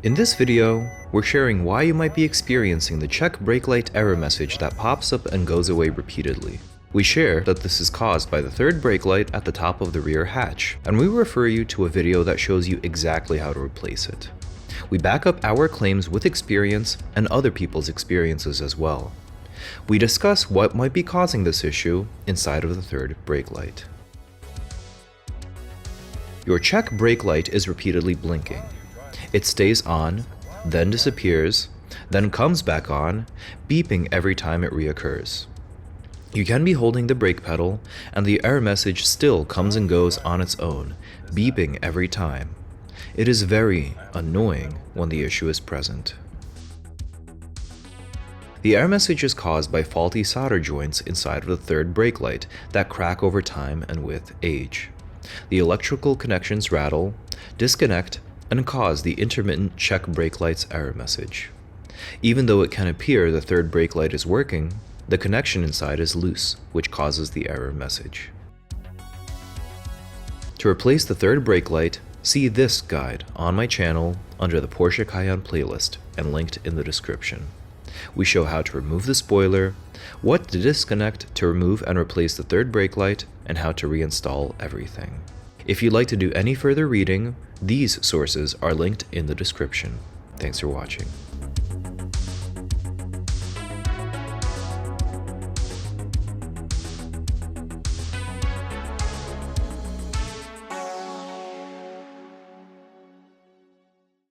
In this video, we're sharing why you might be experiencing the check brake light error message that pops up and goes away repeatedly. We share that this is caused by the third brake light at the top of the rear hatch, and we refer you to a video that shows you exactly how to replace it. We back up our claims with experience and other people's experiences as well. We discuss what might be causing this issue inside of the third brake light. Your check brake light is repeatedly blinking. It stays on, then disappears, then comes back on, beeping every time it reoccurs. You can be holding the brake pedal, and the error message still comes and goes on its own, beeping every time. It is very annoying when the issue is present. The error message is caused by faulty solder joints inside of the third brake light that crack over time and with age. The electrical connections rattle, disconnect, and cause the intermittent check brake light's error message. Even though it can appear the third brake light is working, the connection inside is loose, which causes the error message. To replace the third brake light, see this guide on my channel under the Porsche Cayenne playlist and linked in the description. We show how to remove the spoiler, what to disconnect to remove and replace the third brake light, and how to reinstall everything. If you'd like to do any further reading, these sources are linked in the description. Thanks for watching.